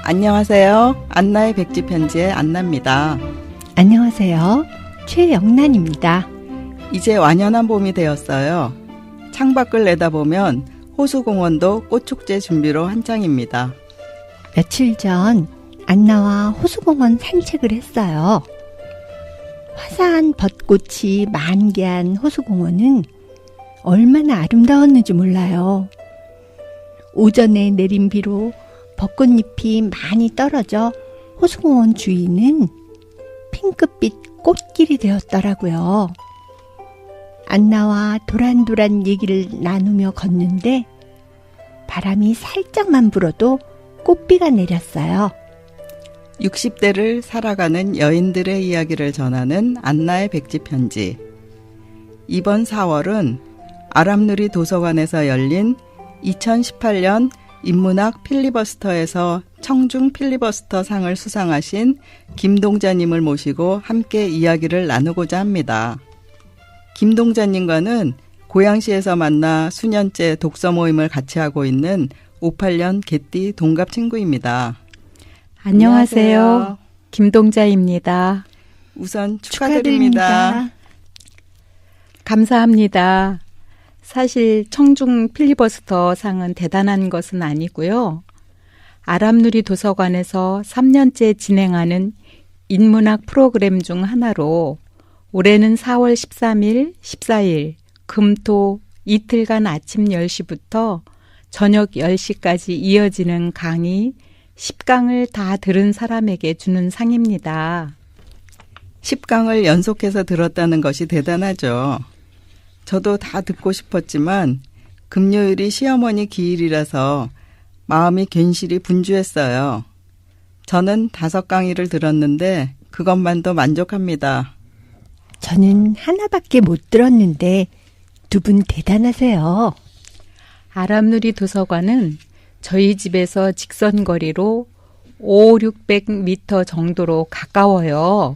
안녕하세요. 안나의 백지 편지의 안나입니다. 안녕하세요. 최영란입니다. 이제 완연한 봄이 되었어요. 창밖을 내다보면 호수공원도 꽃축제 준비로 한창입니다. 며칠 전 안나와 호수공원 산책을 했어요. 화사한 벚꽃이 만개한 호수공원은 얼마나 아름다웠는지 몰라요. 오전에 내린 비로 벚꽃잎이 많이 떨어져 호수공원 주위는 핑크빛 꽃길이 되었더라고요. 안나와 도란도란 얘기를 나누며 걷는데 바람이 살짝만 불어도 꽃비가 내렸어요. 60대를 살아가는 여인들의 이야기를 전하는 안나의 백지 편지. 이번 4월은 아람누리 도서관에서 열린 2018년 인문학 필리버스터에서 청중 필리버스터 상을 수상하신 김동자님을 모시고 함께 이야기를 나누고자 합니다. 김동자님과는 고양시에서 만나 수년째 독서 모임을 같이 하고 있는 58년 개띠 동갑 친구입니다. 안녕하세요. 김동자입니다. 우선 축하드립니다. 감사합니다. 사실 청중 필리버스터 상은 대단한 것은 아니고요. 아람누리 도서관에서 3년째 진행하는 인문학 프로그램 중 하나로 올해는 4월 13일, 14일, 금토 이틀간 아침 10시부터 저녁 10시까지 이어지는 강의 10강을 다 들은 사람에게 주는 상입니다. 10강을 연속해서 들었다는 것이 대단하죠. 저도 다 듣고 싶었지만 금요일이 시어머니 기일이라서 마음이 괜시리 분주했어요. 저는 5강의를 들었는데 그것만도 만족합니다. 저는 하나밖에 못 들었는데 두 분 대단하세요. 아람누리 도서관은 저희 집에서 직선거리로 500-600m 정도로 가까워요.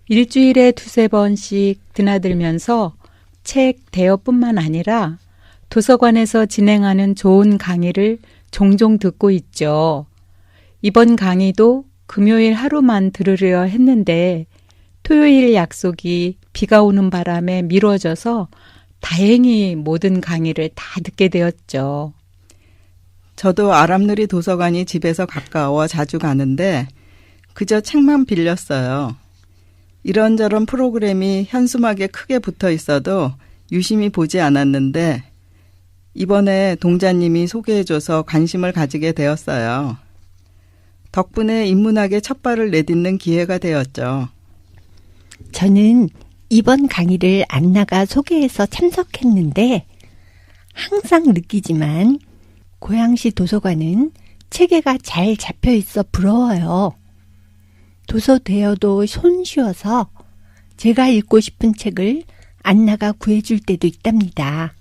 일주일에 2-3번씩 드나들면서 책 대여뿐만 아니라 도서관에서 진행하는 좋은 강의를 종종 듣고 있죠. 이번 강의도 금요일 하루만 들으려 했는데 토요일 약속이 비가 오는 바람에 미뤄져서 다행히 모든 강의를 다 듣게 되었죠. 저도 아람누리 도서관이 집에서 가까워 자주 가는데 그저 책만 빌렸어요. 이런저런 프로그램이 현수막에 크게 붙어 있어도 유심히 보지 않았는데 이번에 동자님이 소개해줘서 관심을 가지게 되었어요. 덕분에 인문학의 첫 발을 내딛는 기회가 되었죠. 저는 이번 강의를 안나가 소개해서 참석했는데 항상 느끼지만 고양시 도서관은 체계가 잘 잡혀 있어 부러워요. 도서 대여도 손쉬워서 제가 읽고 싶은 책을 안나가 구해줄 때도 있답니다.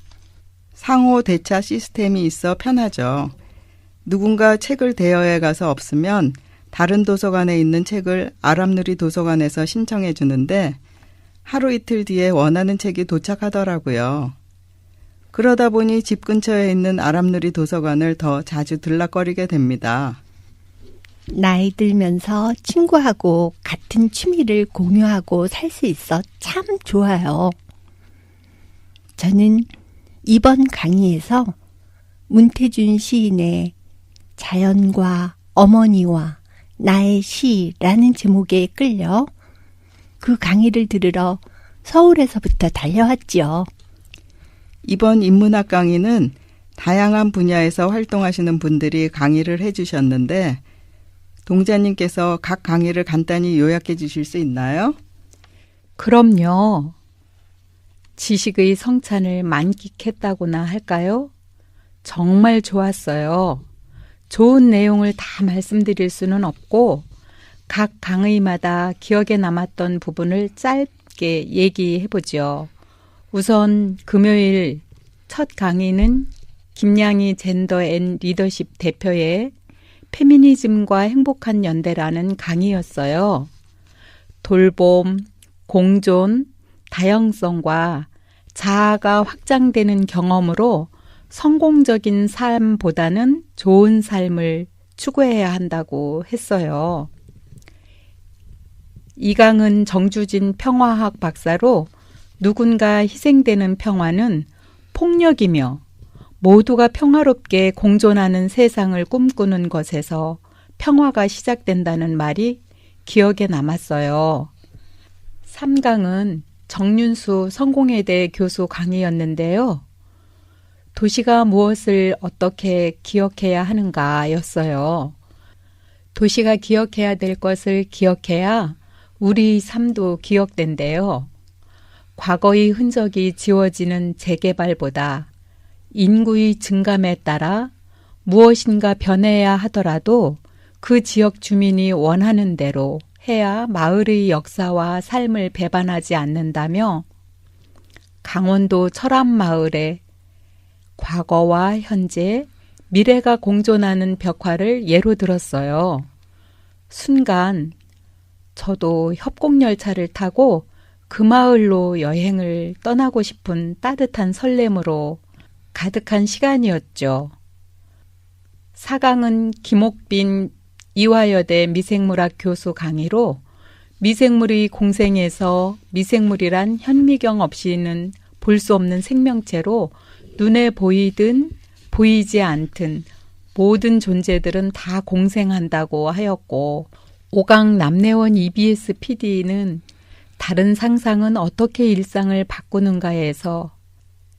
상호 대차 시스템이 있어 편하죠. 누군가 책을 대여해 가서 없으면 다른 도서관에 있는 책을 아람누리 도서관에서 신청해 주는데 하루 이틀 뒤에 원하는 책이 도착하더라고요. 그러다 보니 집 근처에 있는 아람누리 도서관을 더 자주 들락거리게 됩니다. 나이 들면서 친구하고 같은 취미를 공유하고 살 수 있어 참 좋아요. 저는 이번 강의에서 문태준 시인의 자연과 어머니와 나의 시라는 제목에 끌려 그 강의를 들으러 서울에서부터 달려왔지요. 이번 인문학 강의는 다양한 분야에서 활동하시는 분들이 강의를 해주셨는데 동자님께서 각 강의를 간단히 요약해 주실 수 있나요? 그럼요. 지식의 성찬을 만끽했다고나 할까요? 정말 좋았어요. 좋은 내용을 다 말씀드릴 수는 없고 각 강의마다 기억에 남았던 부분을 짧게 얘기해보죠. 우선 금요일 첫 강의는 김양희 젠더 앤 리더십 대표의 페미니즘과 행복한 연대라는 강의였어요. 돌봄, 공존, 다양성과 자아가 확장되는 경험으로 성공적인 삶보다는 좋은 삶을 추구해야 한다고 했어요. 이강은 정주진 평화학 박사로 누군가 희생되는 평화는 폭력이며 모두가 평화롭게 공존하는 세상을 꿈꾸는 것에서 평화가 시작된다는 말이 기억에 남았어요. 3강은 정윤수 성공회대 교수 강의였는데요. 도시가 무엇을 어떻게 기억해야 하는가였어요. 도시가 기억해야 될 것을 기억해야 우리 삶도 기억된대요. 과거의 흔적이 지워지는 재개발보다 인구의 증감에 따라 무엇인가 변해야 하더라도 그 지역 주민이 원하는 대로 해야 마을의 역사와 삶을 배반하지 않는다며 강원도 철암마을에 과거와 현재, 미래가 공존하는 벽화를 예로 들었어요. 순간 저도 협곡열차를 타고 그 마을로 여행을 떠나고 싶은 따뜻한 설렘으로 가득한 시간이었죠. 4강은 김옥빈 이화여대 미생물학 교수 강의로 미생물의 공생에서 미생물이란 현미경 없이는 볼 수 없는 생명체로 눈에 보이든 보이지 않든 모든 존재들은 다 공생한다고 하였고 5강 남래원 EBS PD는 다른 상상은 어떻게 일상을 바꾸는가에서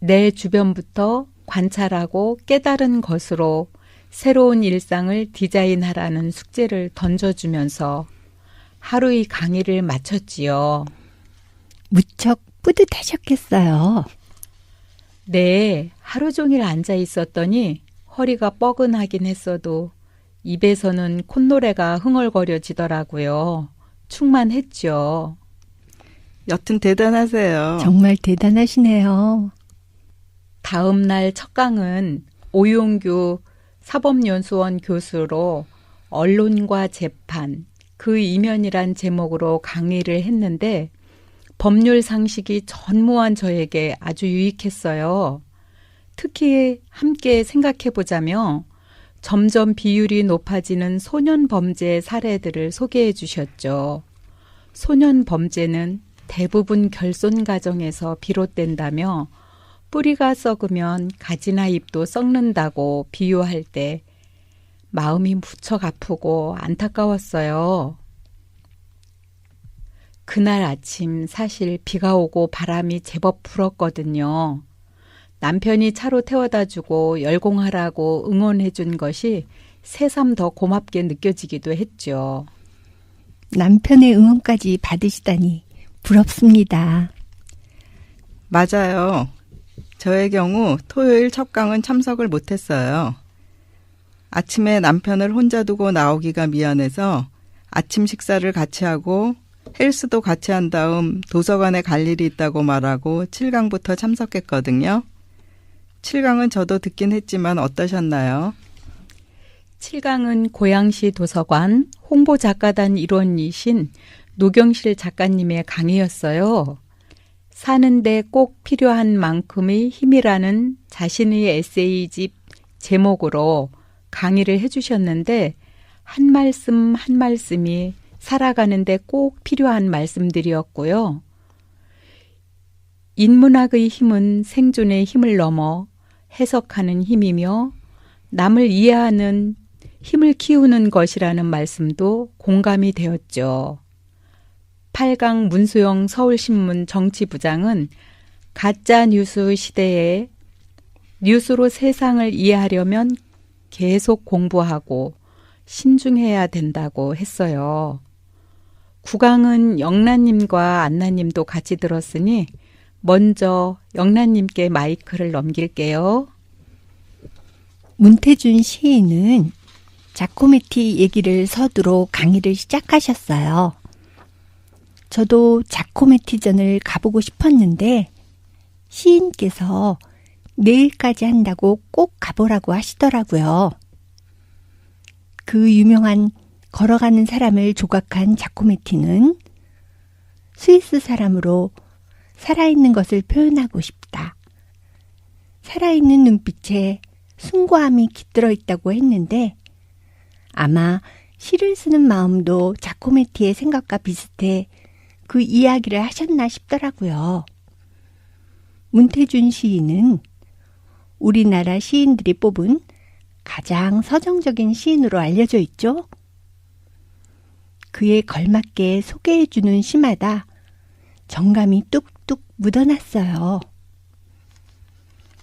내 주변부터 관찰하고 깨달은 것으로 새로운 일상을 디자인하라는 숙제를 던져주면서 하루의 강의를 마쳤지요. 무척 뿌듯하셨겠어요. 네, 하루 종일 앉아 있었더니 허리가 뻐근하긴 했어도 입에서는 콧노래가 흥얼거려지더라고요. 충만했죠. 여튼 대단하세요. 정말 대단하시네요. 다음 날 첫 강은 오용규 사법연수원 교수로 언론과 재판, 그 이면이란 제목으로 강의를 했는데 법률 상식이 전무한 저에게 아주 유익했어요. 특히 함께 생각해보자며 점점 비율이 높아지는 소년 범죄 사례들을 소개해 주셨죠. 소년 범죄는 대부분 결손 가정에서 비롯된다며 뿌리가 썩으면 가지나 잎도 썩는다고 비유할 때 마음이 무척 아프고 안타까웠어요. 그날 아침 사실 비가 오고 바람이 제법 불었거든요. 남편이 차로 태워다 주고 열공하라고 응원해 준 것이 새삼 더 고맙게 느껴지기도 했죠. 남편의 응원까지 받으시다니 부럽습니다. 맞아요. 저의 경우 토요일 첫 강은 참석을 못했어요. 아침에 남편을 혼자 두고 나오기가 미안해서 아침 식사를 같이 하고 헬스도 같이 한 다음 도서관에 갈 일이 있다고 말하고 7강부터 참석했거든요. 7강은 저도 듣긴 했지만 어떠셨나요? 7강은 고양시 도서관 홍보작가단 일원이신 노경실 작가님의 강의였어요. 사는데 꼭 필요한 만큼의 힘이라는 자신의 에세이집 제목으로 강의를 해주셨는데 한 말씀 한 말씀이 살아가는데 꼭 필요한 말씀들이었고요. 인문학의 힘은 생존의 힘을 넘어 해석하는 힘이며 남을 이해하는 힘을 키우는 것이라는 말씀도 공감이 되었죠. 8강 문수영 서울신문 정치부장은 가짜 뉴스 시대에 뉴스로 세상을 이해하려면 계속 공부하고 신중해야 된다고 했어요. 9강은 영란님과 안나님도 같이 들었으니 먼저 영란님께 마이크를 넘길게요. 문태준 시인은 자코메티 얘기를 서두로 강의를 시작하셨어요. 저도 자코메티전을 가보고 싶었는데 시인께서 내일까지 한다고 꼭 가보라고 하시더라고요. 그 유명한 걸어가는 사람을 조각한 자코메티는 스위스 사람으로 살아있는 것을 표현하고 싶다. 살아있는 눈빛에 숭고함이 깃들어 있다고 했는데 아마 시를 쓰는 마음도 자코메티의 생각과 비슷해 그 이야기를 하셨나 싶더라고요. 문태준 시인은 우리나라 시인들이 뽑은 가장 서정적인 시인으로 알려져 있죠. 그에 걸맞게 소개해주는 시마다 정감이 뚝뚝 묻어났어요.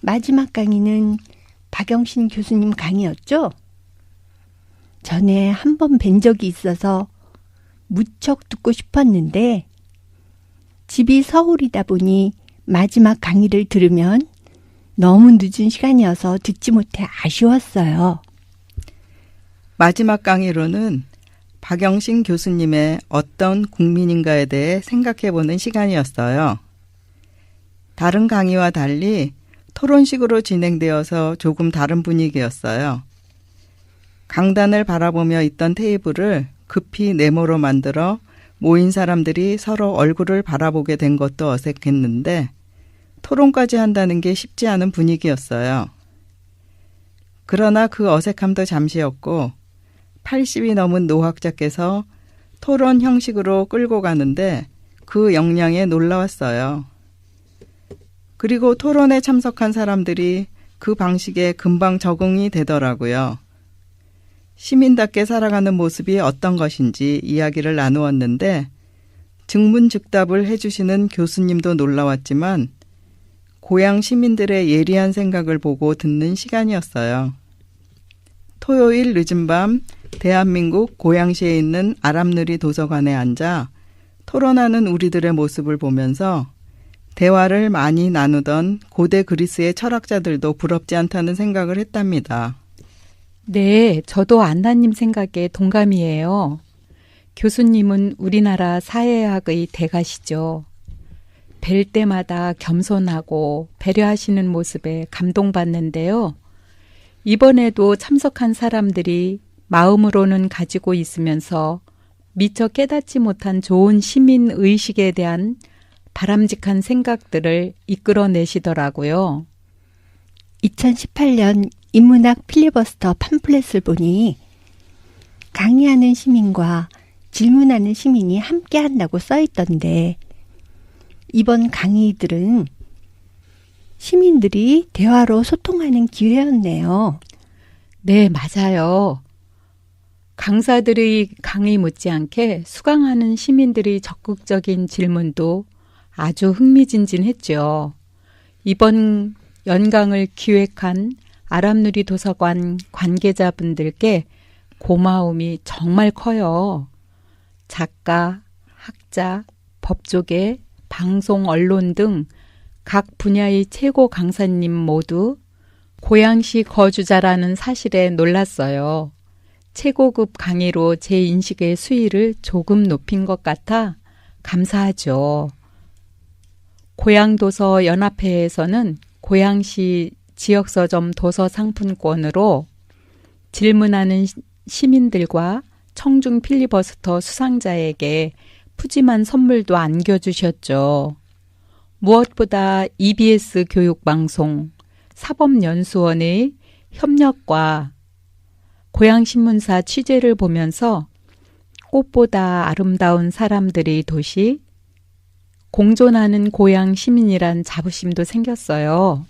마지막 강의는 박영신 교수님 강의였죠? 전에 한 번 뵌 적이 있어서 무척 듣고 싶었는데 집이 서울이다 보니 마지막 강의를 들으면 너무 늦은 시간이어서 듣지 못해 아쉬웠어요. 마지막 강의로는 박영신 교수님의 어떤 국민인가에 대해 생각해보는 시간이었어요. 다른 강의와 달리 토론식으로 진행되어서 조금 다른 분위기였어요. 강단을 바라보며 있던 테이블을 급히 네모로 만들어 모인 사람들이 서로 얼굴을 바라보게 된 것도 어색했는데 토론까지 한다는 게 쉽지 않은 분위기였어요. 그러나 그 어색함도 잠시였고 80이 넘은 노학자께서 토론 형식으로 끌고 가는데 그 역량에 놀라웠어요. 그리고 토론에 참석한 사람들이 그 방식에 금방 적응이 되더라고요. 시민답게 살아가는 모습이 어떤 것인지 이야기를 나누었는데 즉문즉답을 해주시는 교수님도 놀라웠지만 고향 시민들의 예리한 생각을 보고 듣는 시간이었어요. 토요일 늦은 밤 대한민국 고양시에 있는 아람누리 도서관에 앉아 토론하는 우리들의 모습을 보면서 대화를 많이 나누던 고대 그리스의 철학자들도 부럽지 않다는 생각을 했답니다. 네, 저도 안나님 생각에 동감이에요. 교수님은 우리나라 사회학의 대가시죠. 뵐 때마다 겸손하고 배려하시는 모습에 감동받는데요. 이번에도 참석한 사람들이 마음으로는 가지고 있으면서 미처 깨닫지 못한 좋은 시민 의식에 대한 바람직한 생각들을 이끌어내시더라고요. 2018년 인문학 필리버스터 팜플렛을 보니 강의하는 시민과 질문하는 시민이 함께 한다고 써있던데 이번 강의들은 시민들이 대화로 소통하는 기회였네요. 네, 맞아요. 강사들의 강의 못지않게 수강하는 시민들의 적극적인 질문도 아주 흥미진진했죠. 이번 연강을 기획한 아람누리 도서관 관계자분들께 고마움이 정말 커요. 작가, 학자, 법조계, 방송, 언론 등 각 분야의 최고 강사님 모두 고양시 거주자라는 사실에 놀랐어요. 최고급 강의로 제 인식의 수위를 조금 높인 것 같아 감사하죠. 고양도서연합회에서는 고양시 지역서점 도서상품권으로 질문하는 시민들과 청중 필리버스터 수상자에게 푸짐한 선물도 안겨주셨죠. 무엇보다 EBS 교육방송, 사법연수원의 협력과 고양신문사 취재를 보면서 꽃보다 아름다운 사람들의 도시, 공존하는 고양 시민이란 자부심도 생겼어요.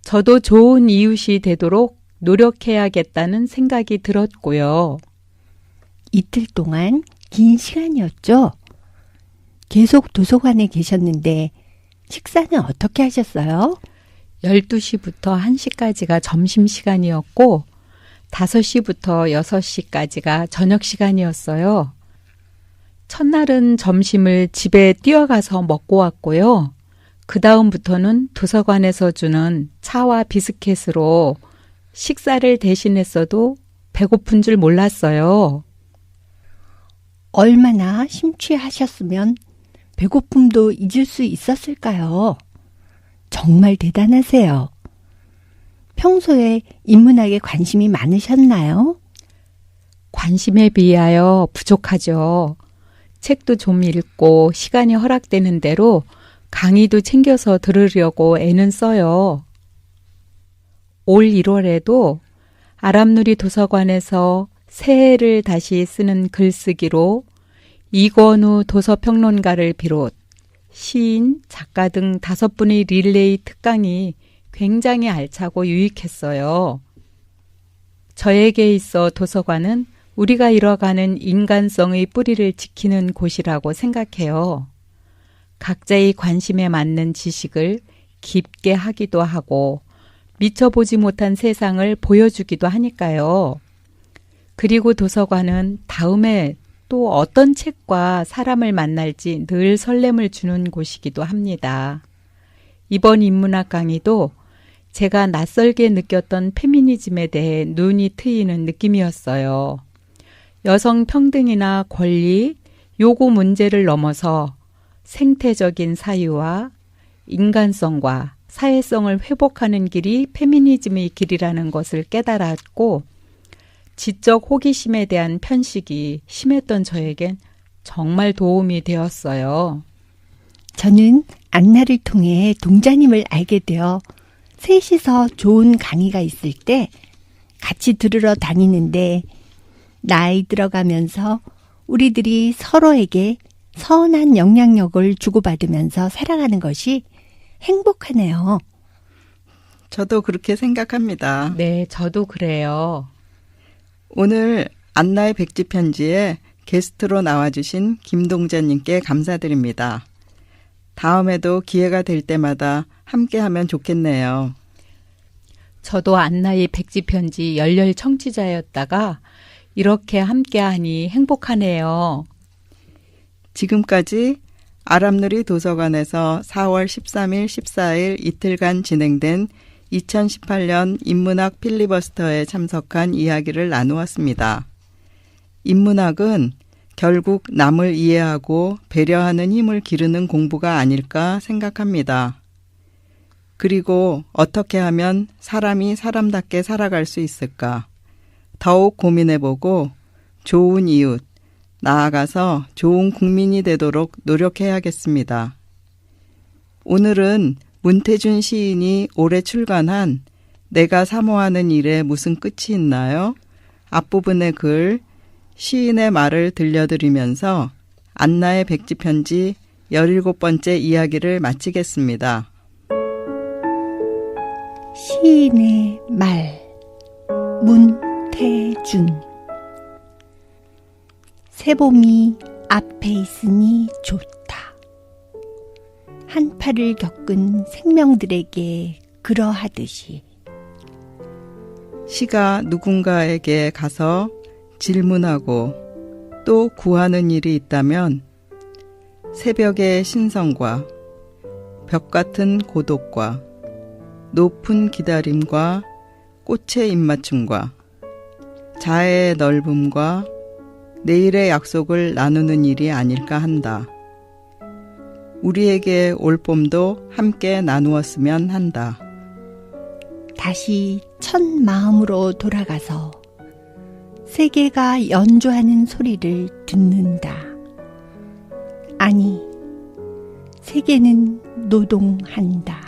저도 좋은 이웃이 되도록 노력해야겠다는 생각이 들었고요. 이틀 동안 긴 시간이었죠? 계속 도서관에 계셨는데 식사는 어떻게 하셨어요? 12시부터 1시까지가 점심시간이었고 5시부터 6시까지가 저녁시간이었어요. 첫날은 점심을 집에 뛰어가서 먹고 왔고요. 그 다음부터는 도서관에서 주는 차와 비스켓으로 식사를 대신했어도 배고픈 줄 몰랐어요. 얼마나 심취하셨으면 배고픔도 잊을 수 있었을까요? 정말 대단하세요. 평소에 인문학에 관심이 많으셨나요? 관심에 비하여 부족하죠. 책도 좀 읽고 시간이 허락되는 대로 강의도 챙겨서 들으려고 애는 써요. 올 1월에도 아람누리 도서관에서 새해를 다시 쓰는 글쓰기로 이권우 도서평론가를 비롯 시인, 작가 등 5분의 릴레이 특강이 굉장히 알차고 유익했어요. 저에게 있어 도서관은 우리가 잃어가는 인간성의 뿌리를 지키는 곳이라고 생각해요. 각자의 관심에 맞는 지식을 깊게 하기도 하고 미처 보지 못한 세상을 보여주기도 하니까요. 그리고 도서관은 다음에 또 어떤 책과 사람을 만날지 늘 설렘을 주는 곳이기도 합니다. 이번 인문학 강의도 제가 낯설게 느꼈던 페미니즘에 대해 눈이 트이는 느낌이었어요. 여성 평등이나 권리, 요구 문제를 넘어서 생태적인 사유와 인간성과 사회성을 회복하는 길이 페미니즘의 길이라는 것을 깨달았고 지적 호기심에 대한 편식이 심했던 저에겐 정말 도움이 되었어요. 저는 안나를 통해 동자님을 알게 되어 셋이서 좋은 강의가 있을 때 같이 들으러 다니는데 나이 들어가면서 우리들이 서로에게 선한 영향력을 주고받으면서 살아가는 것이 행복하네요. 저도 그렇게 생각합니다. 네, 저도 그래요. 오늘 안나의 백지 편지에 게스트로 나와주신 김동자님께 감사드립니다. 다음에도 기회가 될 때마다 함께하면 좋겠네요. 저도 안나의 백지 편지 열렬 청취자였다가 이렇게 함께하니 행복하네요. 지금까지 아람누리 도서관에서 4월 13일, 14일 이틀간 진행된 2018년 인문학 필리버스터에 참석한 이야기를 나누었습니다. 인문학은 결국 남을 이해하고 배려하는 힘을 기르는 공부가 아닐까 생각합니다. 그리고 어떻게 하면 사람이 사람답게 살아갈 수 있을까? 더욱 고민해보고 좋은 이웃, 나아가서 좋은 국민이 되도록 노력해야겠습니다. 오늘은 문태준 시인이 올해 출간한 내가 사모하는 일에 무슨 끝이 있나요? 앞부분의 글, 시인의 말을 들려드리면서 안나의 백지 편지 17번째 이야기를 마치겠습니다. 시인의 말, 문태준. 새봄이 앞에 있으니 좋다. 한파를 겪은 생명들에게 그러하듯이. 시가 누군가에게 가서 질문하고 또 구하는 일이 있다면 새벽의 신성과 벽 같은 고독과 높은 기다림과 꽃의 입맞춤과 자해의 넓음과 내일의 약속을 나누는 일이 아닐까 한다. 우리에게 올 봄도 함께 나누었으면 한다. 다시 첫 마음으로 돌아가서 세계가 연주하는 소리를 듣는다. 아니, 세계는 노동한다.